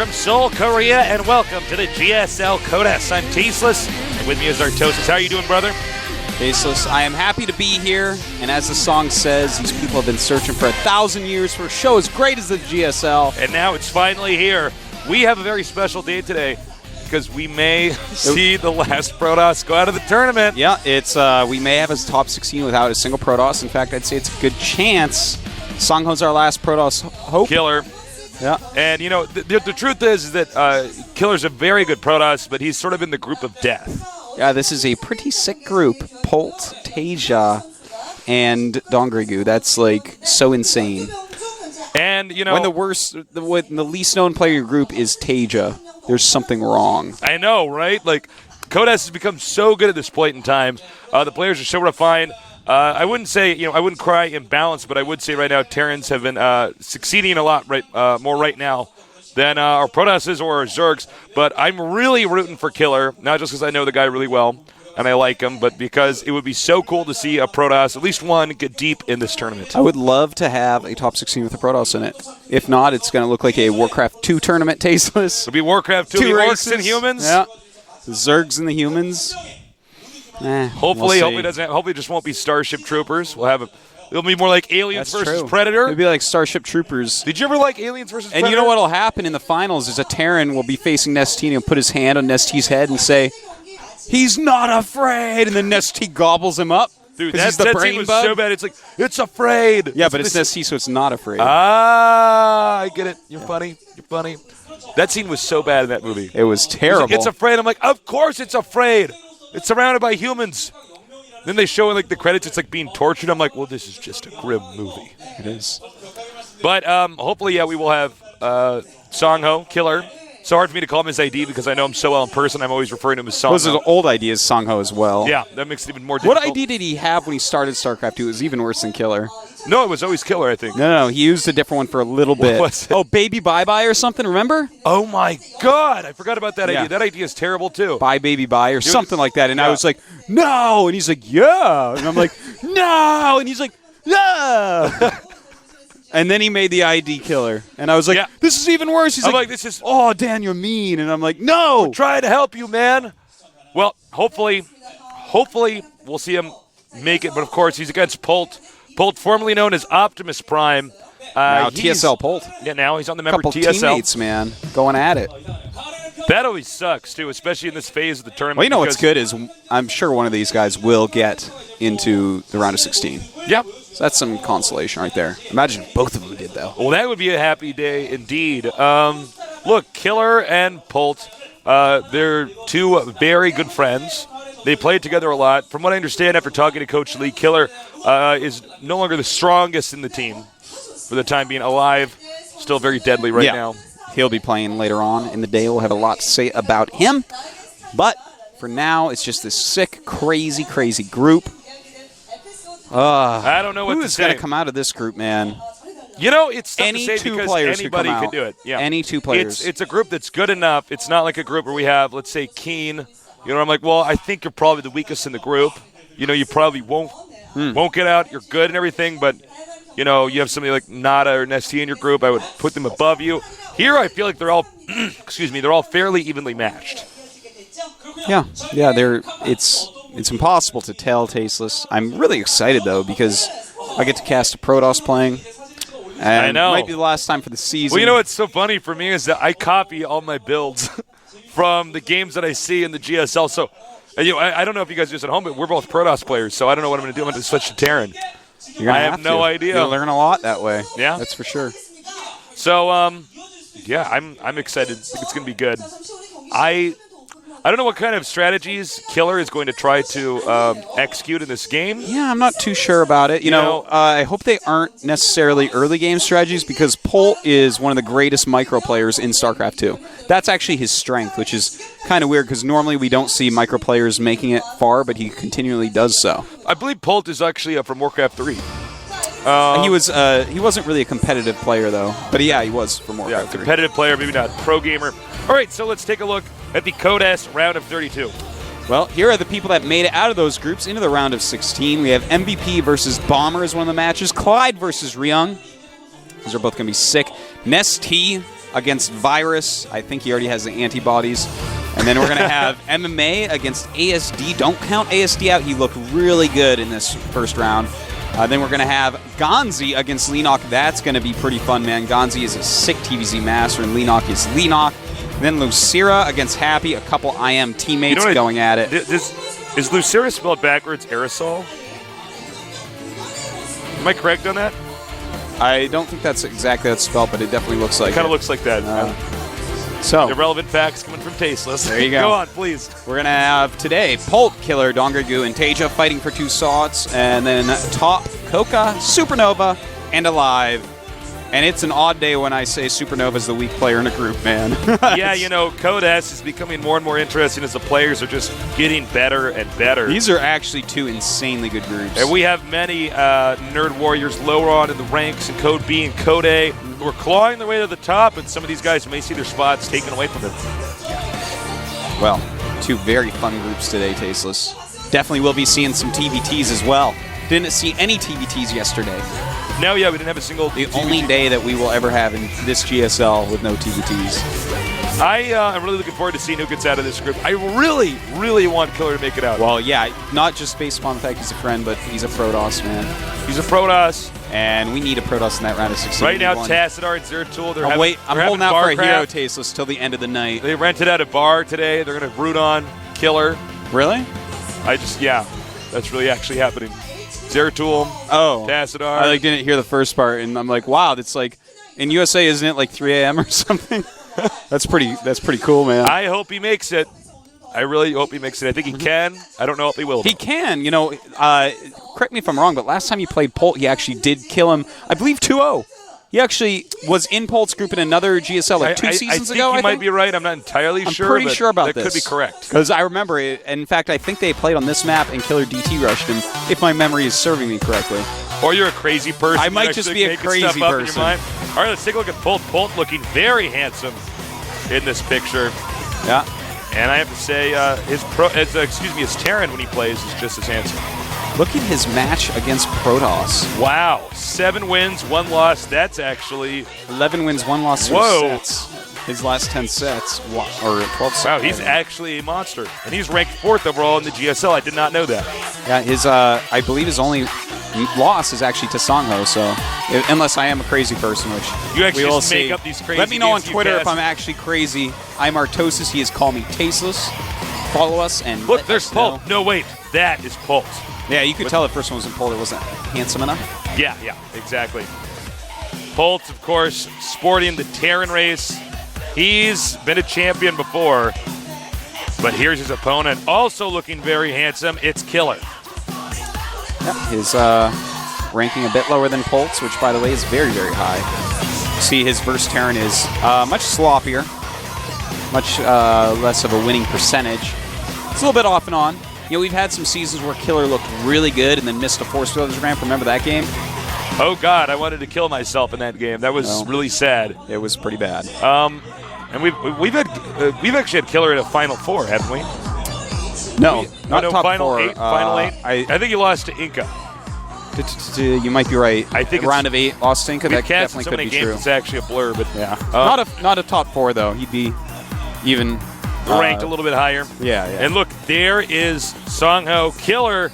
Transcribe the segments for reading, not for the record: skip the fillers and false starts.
from Seoul, Korea, and welcome to the GSL Codes. I'm Tasteless, and with me is Ro32. How are you doing, brother? Tasteless, I am happy to be here, and as the song says, these people have been searching for 1,000 years for a show as great as the GSL. And now it's finally here. We have a very special day today because we may see the last Protoss go out of the tournament. Yeah, it's we may have a top 16 without a single Protoss. In fact, I'd say it's a good chance. Songho's our last Protoss hope. Killer. Yeah. And, you know, the truth is that Killer's a very good Protoss, but he's sort of in the group of death. Yeah, this is a pretty sick group. Polt, Tasia, and Dongrigu. That's, like, so insane. And, you know, when the least known player in your group is Tasia, there's something wrong. I know, right? Like, Codes has become so good at this point in time. The players are so refined. I wouldn't say, you know, I wouldn't cry imbalance, but I would say right now Terrans have been succeeding a lot more right now than our Protosses or our Zergs. But I'm really rooting for Killer, not just because I know the guy really well and I like him, but because it would be so cool to see a Protoss, at least one, get deep in this tournament. I would love to have a top 16 with a Protoss in it. If not, it's going to look like a Warcraft 2 tournament, Tasteless. It'll be Warcraft 2, the orcs and humans. Yeah, the Zergs and the humans. Hopefully it just won't be Starship Troopers. It'll be more like Aliens versus Predator. It'll be like Starship Troopers. Did you ever like Aliens versus Predator? And you know what'll happen in the finals is a Terran will be facing Nestea and put his hand on Nestee's head and say, "He's not afraid," and then Nestea gobbles him up. Dude, that scene was so bad. It's like, it's afraid. Yeah, but it's Nestea, so it's not afraid. I get it. You're funny. You're funny. That scene was so bad in that movie. It was terrible. It's afraid. I'm like, of course it's afraid. It's surrounded by humans. Then they show in like the credits, it's like being tortured. I'm like, well, this is just a grim movie. It is. But hopefully, yeah, we will have Songho, Killer. So hard for me to call him his ID because I know him so well in person. I'm always referring to him as Songho. Those are the old ID as Songho as well. Yeah, that makes it even more difficult. What ID did he have when he started StarCraft 2? It was even worse than Killer. No, it was always Killer, I think. No, he used a different one for a little bit. What was it? Oh, Baby Bye Bye or something, remember? Oh, my God. I forgot about that idea. That idea is terrible, too. Bye, Baby Bye or something like that. And I was like, no. And he's like, yeah. And I'm like, no. And he's like, yeah. And then he made the ID Killer. And I was like, this is even worse. He's like, this is... Oh, Dan, you're mean. And I'm like, no. We're trying to help you, man. Well, hopefully we'll see him make it. But, of course, he's against Polt. Polt, formerly known as Optimus Prime. Now TSL Polt. Yeah, now he's on the member Couple TSL. Teammates, man, going at it. That always sucks, too, especially in this phase of the tournament. Well, you know what's good is I'm sure one of these guys will get into the round of 16. Yep. So that's some consolation right there. Imagine if both of them did, though. Well, that would be a happy day indeed. Look, Killer and Polt, they're two very good friends. They played together a lot. From what I understand after talking to Coach Lee, Killer is no longer the strongest in the team for the time being. Alive, still very deadly right now. He'll be playing later on in the day. We'll have a lot to say about him. But for now, it's just this sick, crazy, crazy group. I don't know what to say. Who's going to come out of this group, man? You know, it's tough any to say two because players anybody could, could do it. Yeah. Any two players. It's a group that's good enough. It's not like a group where we have, let's say, Keen. You know, I'm like, well, I think you're probably the weakest in the group. You know, you probably won't get out. You're good and everything, but, you know, you have somebody like Nada or Nestea in your group. I would put them above you. Here, I feel like they're all, they're all fairly evenly matched. Yeah, it's impossible to tell, Tasteless. I'm really excited, though, because I get to cast a Protoss playing. And I know. It might be the last time for the season. Well, you know what's so funny for me is that I copy all my builds from the games that I see in the GSL. So, you know, I don't know if you guys do this at home, but we're both Protoss players, so I don't know what I'm going to do. I'm going to switch to Terran. I have no idea. You'll learn a lot that way. Yeah. That's for sure. So, yeah, I'm excited. I think it's going to be good. I don't know what kind of strategies Killer is going to try to execute in this game. Yeah, I'm not too sure about it. You know, I hope they aren't necessarily early game strategies because Polt is one of the greatest micro players in StarCraft 2. That's actually his strength, which is kind of weird because normally we don't see micro players making it far, but he continually does so. I believe Polt is actually from Warcraft 3. He wasn't really a competitive player, though. But yeah, he was from Warcraft 3. Competitive player, maybe not pro gamer. All right, so let's take a look at the Codes round of 32. Well, here are the people that made it out of those groups into the round of 16. We have MVP versus Bomber as one of the matches. Clyde versus Ryung. These are both going to be sick. Nestea against Virus. I think he already has the antibodies. And then we're going to have MMA against ASD. Don't count ASD out. He looked really good in this first round. Then we're going to have Gonzi against Lenok. That's going to be pretty fun, man. Gonzi is a sick TVZ master, and Lenok is Lenok. Then Lucira against Happy. A couple IM teammates going at it. Is Lucira spelled backwards aerosol? Am I correct on that? I don't think that's exactly how it's spelled, but it definitely looks like it. Kind of looks like that. So irrelevant facts coming from Tasteless. There you go. Go on, please. We're going to have today Polt, Killer, Dongargu, and Teja fighting for 2 slots, and then top, Coca, Supernova, and Alive. And it's an odd day when I say Supernova's the weak player in a group, man. Yeah, Codes is becoming more and more interesting as the players are just getting better and better. These are actually 2 insanely good groups. And we have many Nerd Warriors lower on in the ranks in Code B and Code A who are clawing their way to the top, and some of these guys may see their spots taken away from them. Well, 2 very fun groups today, Tasteless. Definitely will be seeing some TBTs as well. Didn't see any TBTs yesterday. No, yeah, we didn't have a single The only day that we will ever have in this GSL with no TBTs. I'm really looking forward to seeing who gets out of this group. I really, really want Killer to make it out. Well, yeah, not just based upon the fact he's a friend, but he's a Protoss, man. He's a Protoss. And we need a Protoss in that round of 16. Right now, Tassadar and Zeratul, I'm holding out for a hero, Tasteless, till the end of the night. They rented out a bar today. They're going to root on Killer. Really? That's really actually happening. Zeratul, Tassadar. I didn't hear the first part, and I'm like, wow, that's like, in USA, isn't it like 3 a.m. or something? That's pretty cool, man. I hope he makes it. I really hope he makes it. I think he can. I don't know if he will. He can. Correct me if I'm wrong, but last time he played Polt, he actually did kill him, I believe, 2-0. He actually was in Polt's group in another GSL like 2 seasons ago, I think you might be right. I'm not entirely sure. I'm pretty sure about that this. That could be correct. Because I remember it. In fact, I think they played on this map and Killer DT rushed him, if my memory is serving me correctly. Or you're a crazy person. I might just be a crazy person. All right, let's take a look at Polt. Polt looking very handsome in this picture. Yeah. And I have to say, his Terran when he plays is just as handsome. Look at his match against Protoss. Wow. 7 wins, 1 loss. That's actually 11 wins, 1 loss, 2 sets. His last 10 sets, or 12 sets. Wow, he's actually a monster. And he's ranked 4th overall in the GSL. I did not know that. Yeah, I believe his only loss is actually to Songho, so unless I am a crazy person, which you actually we will just make see. up these crazy Let me know on Twitter if I'm actually crazy. I'm Artosis. He has called me Tasteless. Follow us and look, there's Polt. No, wait, that is Polt. Yeah, you could tell the first one wasn't Polt. It wasn't handsome enough. Yeah, exactly. Polt, of course, sporting the Terran race. He's been a champion before, but here's his opponent, also looking very handsome. It's Killer. Yep, his ranking a bit lower than Polt's, which, by the way, is very, very high. See, his verse Terran is much sloppier, much less of a winning percentage. It's a little bit off and on. We've had some seasons where Killer looked really good and then missed a Force Brothers ramp. Remember that game? Oh, God, I wanted to kill myself in that game. That was really sad. It was pretty bad. And we've actually had Killer in a Final 4, haven't we? No, not top Final 4. 8. Final 8. I think he lost to Inca. You might be right. I think round of 8 lost to Inca. That definitely so could many be games, true. It's actually a blur, but yeah, not a top 4 though. He'd be even ranked a little bit higher. Yeah. And look, there is Songho Killer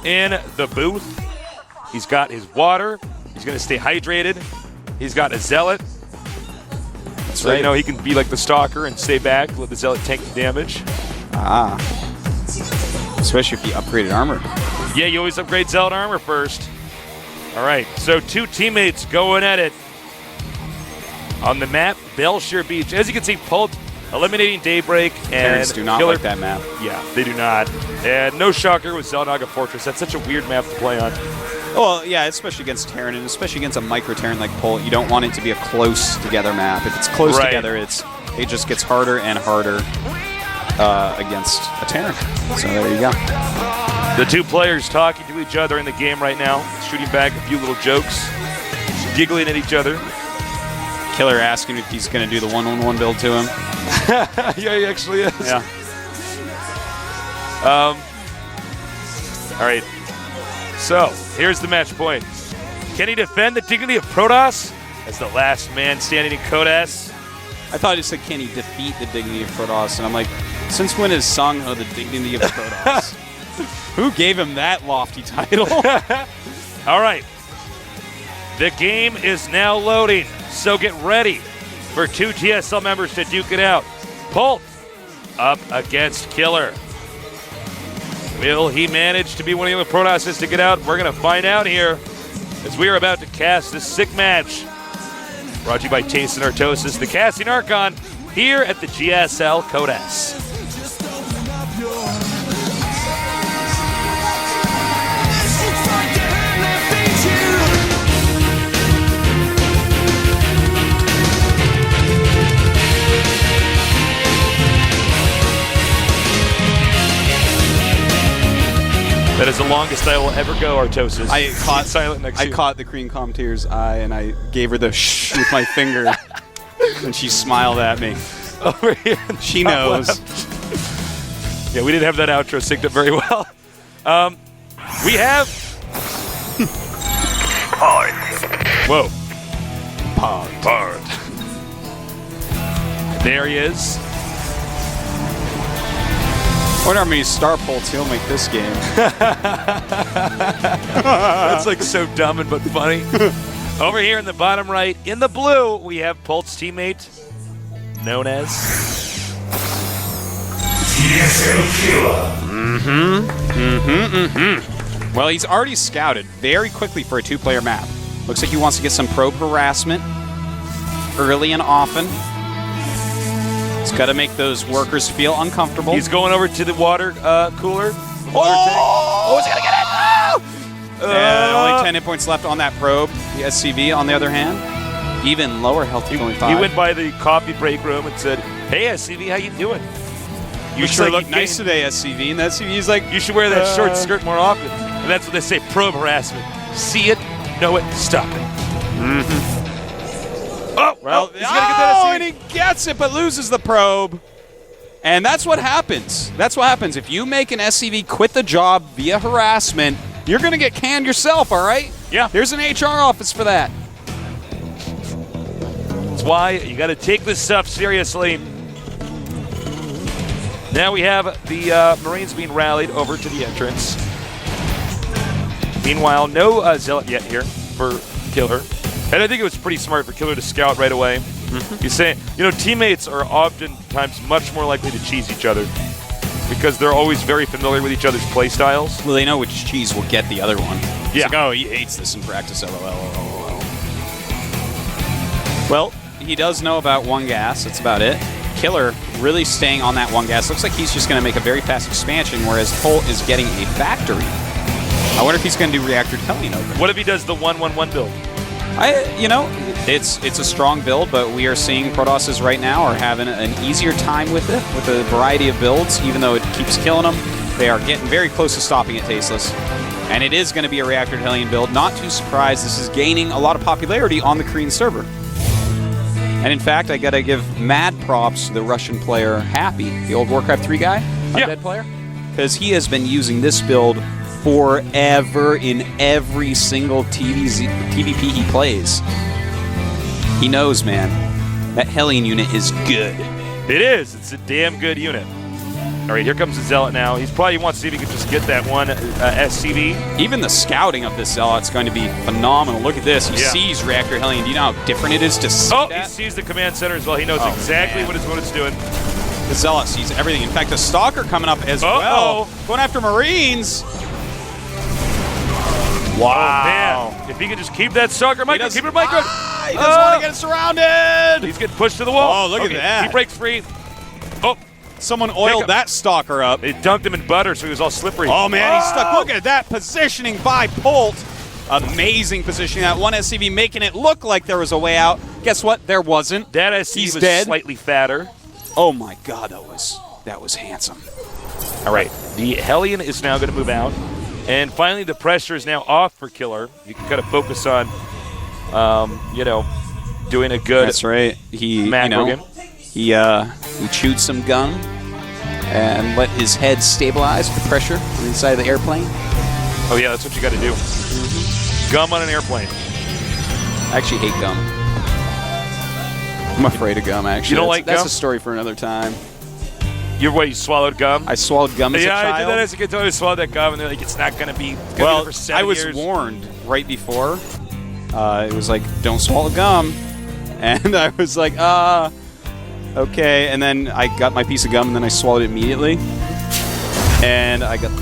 in the booth. He's got his water. He's going to stay hydrated. He's got a Zealot. That's so, right. He can be like the Stalker and stay back, let the Zealot tank the damage. Especially if you upgraded armor. Yeah, you always upgrade Zealot armor first. All right, so 2 teammates going at it on the map, Belshire Beach. As you can see, Polt eliminating Daybreak and Terrans do not Killer. like that map. Yeah, they do not. And no shocker with Zelnaga Fortress. That's such a weird map to play on. Well, yeah, especially against Terran, and especially against a micro Terran like Polt. You don't want it to be a close together map. If it's close together, it just gets harder and harder against a Terran. So there you go. The 2 players talking to each other in the game right now, shooting back a few little jokes, giggling at each other. Killer asking if he's going to do the 1-1-1 build to him. Yeah, he actually is. Yeah. All right. So, here's the match point. Can he defend the dignity of Protoss as the last man standing in Codas. I thought it said, can he defeat the dignity of Protoss? And I'm like, since when is Sungho the dignity of Protoss? Who gave him that lofty title? All right. The game is now loading, so get ready for 2 GSL members to duke it out. Polt up against Killer. Will he manage to be one of the other Protosses to get out? We're going to find out here as we are about to cast this sick match. Brought to you by Taste and Artosis, the Casting Archon, here at the GSL Codas. That is the longest I will ever go, Artosis. I caught silent next to you. I caught the Korean commentator's eye, and I gave her the shh with my finger, and she smiled at me. Over here. She knows. Yeah, we didn't have that outro synced up very well. We have... Polt. Whoa. Polt. There he is. I wonder how many star Polts he'll make this game. That's like so dumb and but funny. Over here in the bottom right, in the blue, we have Polt's teammate, known as GSL Killer. Well, he's already scouted very quickly for a 2-player map. Looks like he wants to get some probe harassment early and often. He's got to make those workers feel uncomfortable. He's going over to the water cooler. Oh, he's going to get it! Oh! And only 10 hit points left on that probe. The SCV, on the other hand, even lower health, only 5. He went by the coffee break room and said, "Hey, SCV, how you doing? You sure look nice today, SCV." And the SCV's like, "You should wear that short skirt more often." And that's what they say, probe harassment. See it, know it, stop it. Mm-hmm. Well, he's going to get that SCV. And he gets it, but loses the probe. And that's what happens. That's what happens. If you make an SCV quit the job via harassment, you're going to get canned yourself, all right? Yeah. There's an HR office for that. That's why you got to take this stuff seriously. Now we have the Marines being rallied over to the entrance. Meanwhile, no Zealot yet here for Killer. And I think it was pretty smart for Killer to scout right away. Mm-hmm. He's saying, teammates are oftentimes much more likely to cheese each other because they're always very familiar with each other's play styles. Well, they know which cheese will get the other one. It's Yeah. like, oh, he hates this in practice, lol. Well, he does know about one gas. That's about it. Killer really staying on that one gas. Looks like he's just going to make a very fast expansion, whereas Polt is getting a factory. I wonder if he's going to do Reactor Telling over. What if he does the 1-1-1 build? It's a strong build, but we are seeing Protosses right now are having an easier time with it, with a variety of builds, even though it keeps killing them. They are getting very close to stopping it tasteless. And it is going to be a Reactor Hellion build. Not too surprised. This is gaining a lot of popularity on the Korean server. And in fact, I got to give mad props to the Russian player Happy, the old Warcraft 3 guy, undead player, because he has been using this build forever in every single TVP he plays. He knows, man. That Hellion unit is good. It is. It's a damn good unit. All right, here comes the Zealot now. He probably wants to see if he can just get that one SCV. Even the scouting of this Zealot's going to be phenomenal. Look at this. He sees Reactor Hellion. Do you know how different it is to see that? He sees the command center as well. He knows exactly what it's doing. The Zealot sees everything. In fact, the Stalker coming up as well. Going after Marines. Wow. Oh, man. If he could just keep that Stalker micro, keep it micro. He doesn't want to get surrounded. He's getting pushed to the wall. Oh, look at that. He breaks free. Oh. Someone oiled that Stalker up. They dunked him in butter, so he was all slippery. Oh, man, he's stuck. Look at that positioning by Polt. Amazing positioning. That one SCV making it look like there was a way out. Guess what? There wasn't. That SCV was dead. Slightly fatter. Oh, my God. That was handsome. All right. The Hellion is now going to move out. And finally, the pressure is now off for Killer. You can kind of focus on, doing a good. That's right. He chewed some gum and let his head stabilize with the pressure on the inside of the airplane. Oh yeah, that's what you got to do. Gum on an airplane. I actually hate gum. I'm afraid of gum, actually. You don't like That's gum? a story for another time. You swallowed gum? I swallowed gum as a child. Yeah, I did that as a kid. I swallowed that gum, and they're like, it's not going to be. It's gonna Well, be there for 7 I was years. warned right before. It was like, don't swallow gum. And I was like, okay. And then I got my piece of gum, and then I swallowed it immediately. And I got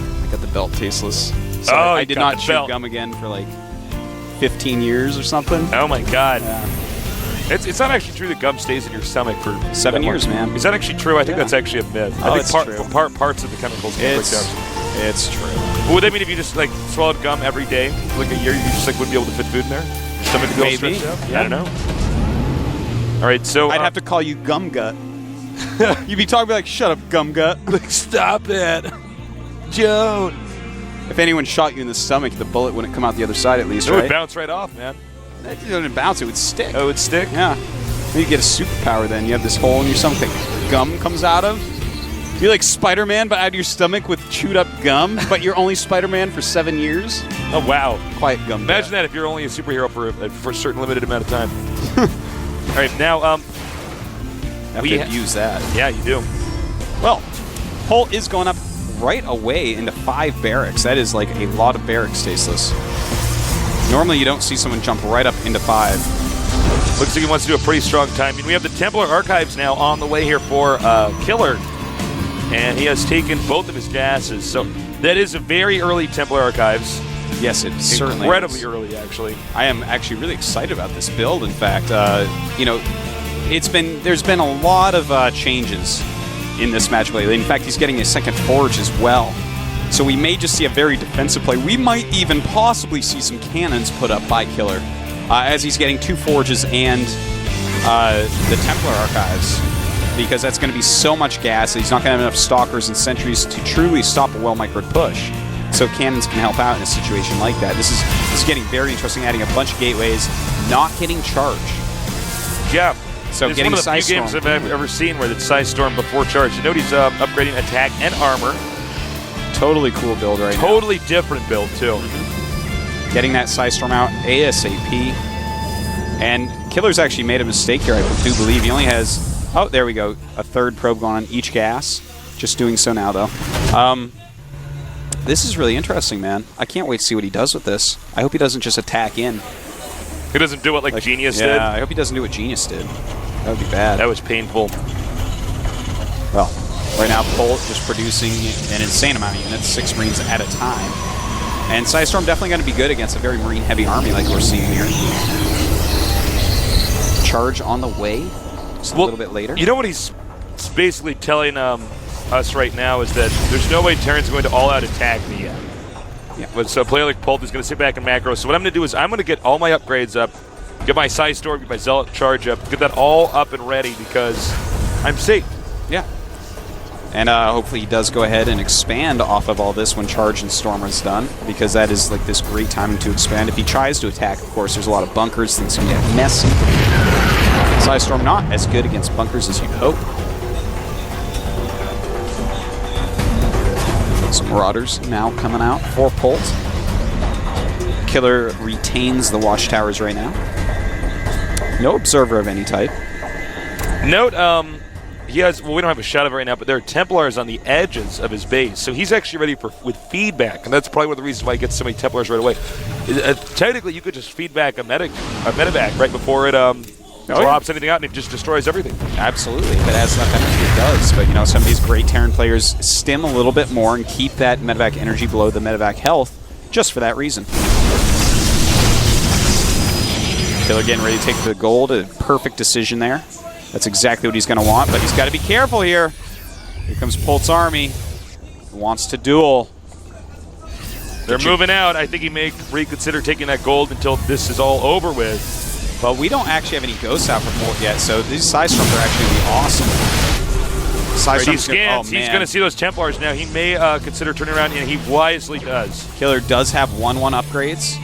the belt tasteless. So I did not chew gum again for like 15 years or something. Oh my God. Yeah. It's not actually true that gum stays in your stomach for 7 years, man. Is that actually true? I think that's actually a myth. Oh, I it's think true. parts of the chemicals can break down. It's true. Well, would that mean if you just like swallowed gum every day for like a year, you just like wouldn't be able to fit food in there? Your stomach would be all Maybe. stretched out? Yeah. I don't know. All right, so I'd have to call you Gum Gut. You'd be talking like, shut up, Gum Gut. like, stop it, Joan. If anyone shot you in the stomach, the bullet wouldn't come out the other side at least, It right? would bounce right off, man. It wouldn't bounce, it would stick. Oh, it would stick? Yeah. You get a superpower then. You have this hole in your stomach that gum comes out of. You're like Spider-Man, but out of your stomach with chewed up gum, but you're only Spider-Man for 7 years. Oh, wow. Quiet gum. Imagine that if you're only a superhero for a certain limited amount of time. All right, now we use that. Yeah, you do. Well, Polt is going up right away into 5 barracks. That is like a lot of barracks, Tasteless. Normally you don't see someone jump right up into 5. Looks like he wants to do a pretty strong time. I mean, we have the Templar Archives now on the way here for Killer, and he has taken both of his gases. So that is a very early Templar Archives. Yes, it certainly incredibly is. early, actually. I am actually really excited about this build. In fact, there's been a lot of changes in this match lately. In fact, he's getting a second forge as well. So we may just see a very defensive play. We might even possibly see some cannons put up by Killer as he's getting 2 forges and the Templar Archives, because that's going to be so much gas that he's not going to have enough stalkers and sentries to truly stop a well-microed push. So cannons can help out in a situation like that. This is getting very interesting, adding a bunch of gateways, not getting charge. Yeah. So it's getting one of the few games I've ever seen where it's Size Storm before charge. You know he's upgrading attack and armor. Totally cool build right now. Totally different build, too. Getting that Size Storm out ASAP. And Killer's actually made a mistake here, I do believe. He only has, oh, there we go, a 3rd probe going on each gas. Just doing so now, though. This is really interesting, man. I can't wait to see what he does with this. I hope he doesn't just attack in. He doesn't do what like Genius did? Yeah, I hope he doesn't do what Genius did. That would be bad. That was painful. Well, right now, Polt just producing an insane amount of units, 6 Marines at a time. And Psystorm definitely going to be good against a very Marine-heavy army like we're seeing here. Charge on the way, just a little bit later. You know what he's basically telling us right now is that there's no way Terran's going to all-out attack me yet. Yeah. But so a player like Polt is going to sit back and macro. So what I'm going to do is I'm going to get all my upgrades up, get my Size Storm, get my Zealot charge up, get that all up and ready because I'm safe. Yeah. And hopefully he does go ahead and expand off of all this when Charge and Stormer is done, because that is like this great timing to expand. If he tries to attack, of course, there's a lot of bunkers, things can get messy. Size Storm not as good against bunkers as you'd hope. Some Marauders now coming out for Polt. Killer retains the watchtowers right now. No Observer of any type. Note, he has, well, we don't have a shot of it right now, but there are Templars on the edges of his base. So he's actually ready with feedback, and that's probably one of the reasons why he gets so many Templars right away. Technically, you could just feedback a medevac right before it drops anything out, and it just destroys everything. Absolutely. If it has enough energy, it does. But, you know, some of these great Terran players stim a little bit more and keep that medevac energy below the medevac health just for that reason. Killer getting ready to take the gold. A perfect decision there. That's exactly what he's going to want, but he's got to be careful here. Here comes Polt's army. He wants to duel. They're moving out. I think he may reconsider taking that gold until this is all over with. Well, we don't actually have any ghosts out for Polt yet, so these Size Storms are actually going to be awesome. Right, he scans. He's going to see those Templars now. He may consider turning around, and he wisely does. Killer does have 1/1 upgrades.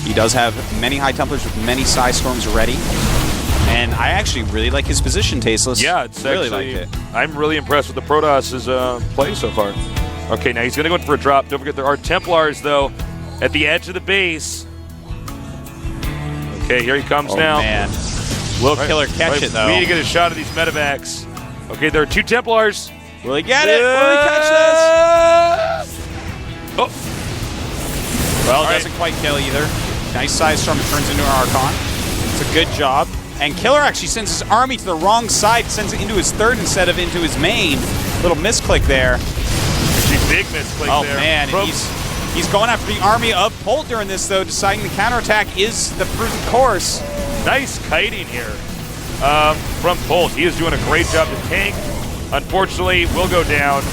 He does have many High Templars with many Size Storms ready. And I actually really like his position, Tasteless. Yeah, it's really actually, like it. I'm really impressed with the Protoss' play so far. Okay, now he's going to go in for a drop. Don't forget there are Templars, though, at the edge of the base. Okay, here he comes now. Man. Will Killer catch it, though? We need to get a shot of these medevacs. Okay, there are 2 Templars. Will he get it? Will he catch this? Oh. Well, it doesn't quite kill either. Nice Side Storm turns into an Archon. It's a good job. And Killer actually sends his army to the wrong side, sends it into his third instead of into his main. Little misclick there. Actually, big misclick there. Oh, man. And he's going after the army of Polt during this, though, deciding the counterattack is the prudent course. Nice kiting here from Polt. He is doing a great job to tank. Unfortunately, will go down.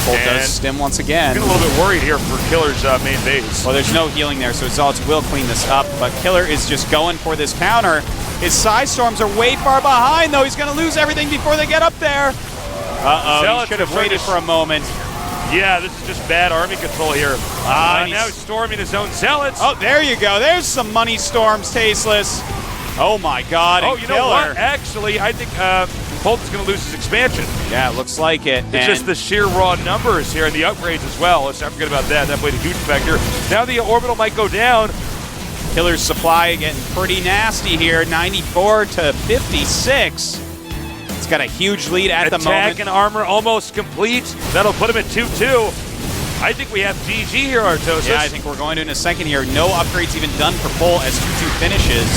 Polt does stim once again. I'm getting a little bit worried here for Killer's main base. Well, there's no healing there, so Zealots will clean this up, but Killer is just going for this counter. His Side Storms are way far behind, though. He's going to lose everything before they get up there. Uh-oh, he should have waited for a moment. Yeah, this is just bad army control here. Now he's storming his own Zealots. Oh, there you go. There's some money storms, Tasteless. Oh, my God. Oh, you know what? Actually, I think Polt is going to lose his expansion. Yeah, it looks like it. It's just the sheer raw numbers here and the upgrades as well. Let's not forget about that. That played a huge factor. Now the orbital might go down. Killer's supply getting pretty nasty here. 94 to 56. It's got a huge lead at the moment. Attack and armor almost complete. That'll put him at 2-2. I think we have GG here, Artosis. Yeah, I think we're going to in a second here. No upgrades even done for Polt as 2-2 finishes.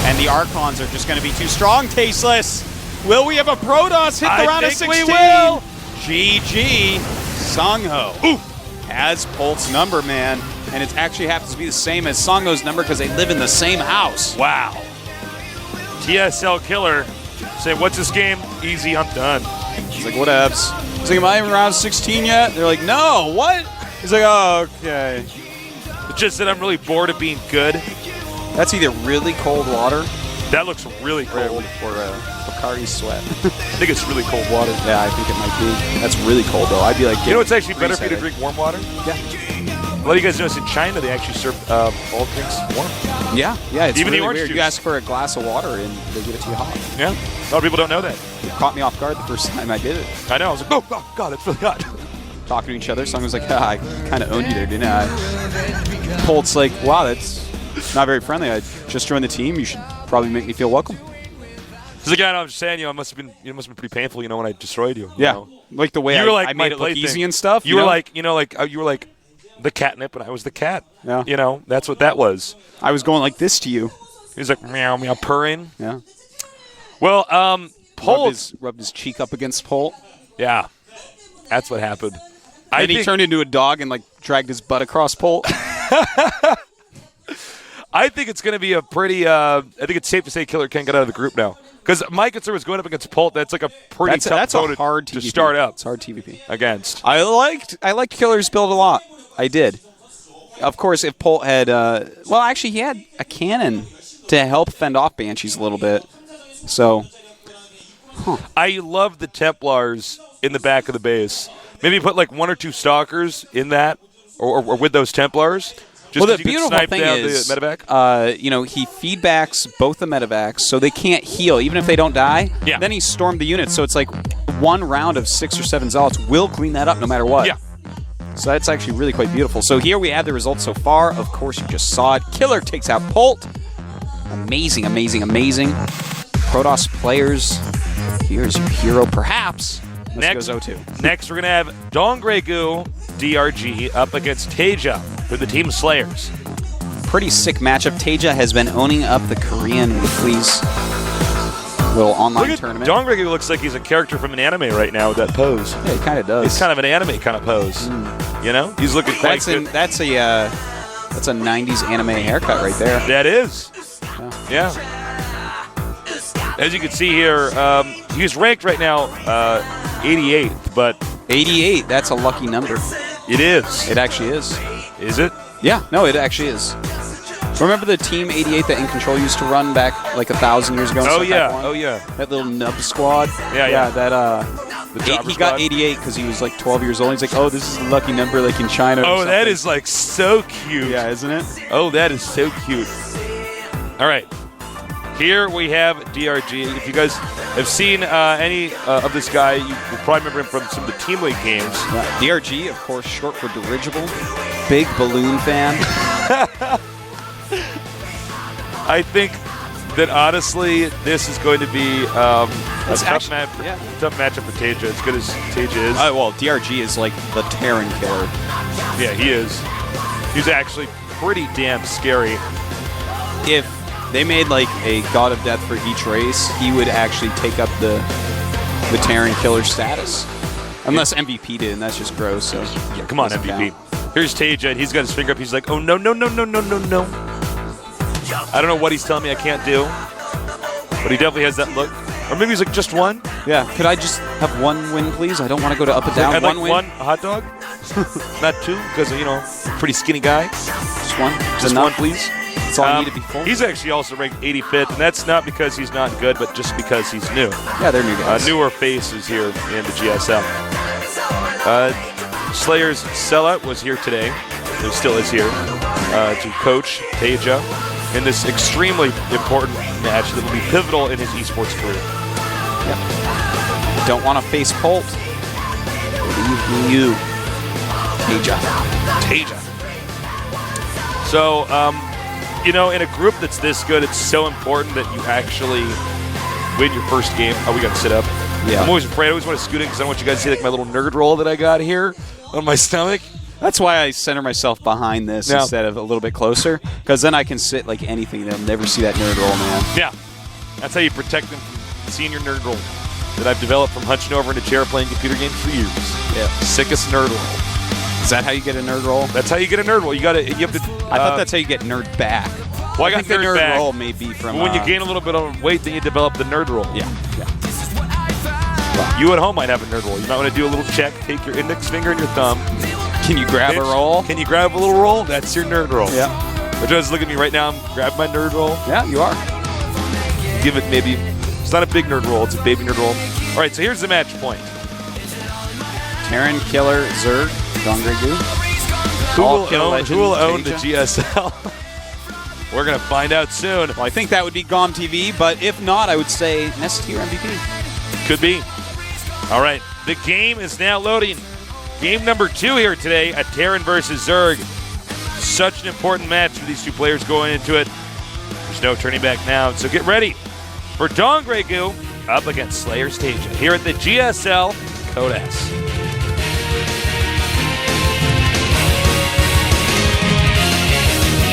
And the Archons are just going to be too strong, Tasteless. Will we have a Protoss hit the round of 16? We will. GG. Sungho has Polt's number, man. And it actually happens to be the same as Sungho's number because they live in the same house. Wow. GSL Killer saying, what's this game? Easy, I'm done. He's like, whatevs. He's like, am I in round 16 yet? They're like, no, what? He's like, oh, okay. It's just that I'm really bored of being good. That's either really cold water. That looks really cold. Or Bacardi sweat. I think it's really cold water. Yeah, I think it might be. That's really cold, though. I'd be like, you know it's actually better for you to drink warm water? Yeah. A lot of you guys notice in China they actually serve all drinks warm. Yeah, it's even really the orange weird. juice. You ask for a glass of water and they give it to you hot. Yeah, a lot of people don't know that. It caught me off guard the first time I did it. I know. I was like, oh God, it's really hot. Talking to each other, someone was like, I kind of owned you there, didn't I? Polt's like, wow, that's not very friendly. I just joined the team. You should probably make me feel welcome. Because again, I was just saying, it must have been pretty painful, when I destroyed you. Yeah, know? like the way you were like I made it look easy and stuff. You were like, you were like the catnip, and I was the cat. Yeah. That's what that was. I was going like this to you. He was like meow meow purring. Yeah. Well, Polt rubbed his cheek up against Polt. Yeah, that's what happened. And he turned into a dog and dragged his butt across Polt. I think it's going to be a pretty. I think it's safe to say Killer can't get out of the group now. Because my concern was going up against Polt. That's like a pretty tough opponent to start up. It's hard TVP against. I liked Killer's build a lot. I did. Of course, if Polt had, well, actually, he had a cannon to help fend off Banshees a little bit. So, I love the Templars in the back of the base. Maybe put like 1 or 2 Stalkers in that, or with those Templars. Just well, the beautiful thing is, the medevac. He feedbacks both the medevacs, so they can't heal even if they don't die. Yeah. Then he stormed the unit, so it's like 1 round of 6 or 7 Zealots will clean that up no matter what. Yeah. So that's actually really quite beautiful. So here we have the results so far. Of course, you just saw it. Killer takes out Polt. Amazing, amazing, amazing. Protoss players. Here's your hero, perhaps. Next goes 0-2. Next, we're going to have Dongregu DRG up against Taeja for the Team Slayers. Pretty sick matchup. Taeja has been owning up the Korean Weekly's little online tournament. Dongregu looks like he's a character from an anime right now with that pose. Yeah, he kind of does. He's kind of an anime kind of pose. He's looking quite good. That's a 90s anime haircut right there. That is. Yeah. As you can see here, he's ranked right now 88th, but 88, that's a lucky number. It is. It actually is. Is it? Yeah, no, it actually is. Remember the Team 88 that In Control used to run back like 1,000 years ago? Oh, yeah. That little nub squad. Yeah. He got 88 because he was like 12 years old. He's like, oh, this is a lucky number like in China. Oh, that is like so cute. Yeah, isn't it? Oh, that is so cute. All right. Here we have DRG. If you guys have seen any of this guy, you probably remember him from some of the Team League games. Yeah. DRG, of course, short for dirigible. Big balloon fan. I think then honestly, this is going to be a tough matchup for Teja, as good as Teja is. Well, DRG is like the Terran killer. Yeah, he is. He's actually pretty damn scary. If they made like a God of Death for each race, he would actually take up the Terran killer status. Unless MVP did, and that's just gross. So yeah, come on, MVP. Here's Teja, and he's got his finger up. He's like, oh, no. I don't know what he's telling me I can't do, but he definitely has that look. Or maybe he's like, just one? Yeah. Could I just have one win, please? I don't want to go to up and down. I'd One like win? one hot dog? Not two, because, pretty skinny guy. Just one? Just one, please. That's all I need to be full. He's actually also ranked 85th, and that's not because he's not good, but just because he's new. Yeah, they're new guys. Newer faces here in the GSL. Slayer's Sellout was here today. He still is here to coach Teja in this extremely important match that will be pivotal in his esports career. Yep. Don't want to face Polt. Believe me, you. Teja. So, in a group that's this good, it's so important that you actually win your first game. Oh, we got to sit up. Yeah. I'm always afraid. I always want to scoot in because I don't want you guys to see like my little nerd roll that I got here on my stomach. That's why I center myself behind this instead of a little bit closer, because then I can sit like anything. They'll never see that nerd roll, man. Yeah. That's how you protect them from seeing your nerd roll that I've developed from hunching over in a chair playing computer games for years. Yeah. Sickest nerd roll. Is that how you get a nerd roll? That's how you get a nerd roll. You have to. I thought that's how you get nerd back. Well, I got think the nerd back. roll may be from. But when you gain a little bit of weight, then you develop the nerd roll. Yeah. You at home might have a nerd roll. You might want to do a little check. Take your index finger and your thumb. Can you grab a roll? Can you grab a little roll? That's your nerd roll. Yeah. But just look at me right now. I'm grabbing my nerd roll. Yeah, you are. Give it maybe. It's not a big nerd roll. It's a baby nerd roll. All right. So here's the match point. Terran Killer Zerg Dongregu. Who will own the GSL? We're gonna find out soon. Well, I think that would be GOM TV, but if not, I would say Nest Tier MVP. Could be. All right, the game is now loading. Game number 2 here today at Terran versus Zerg. Such an important match for these two players going into it. There's no turning back now, so get ready for Dongregu up against Slayer's Teja here at the GSL Code S.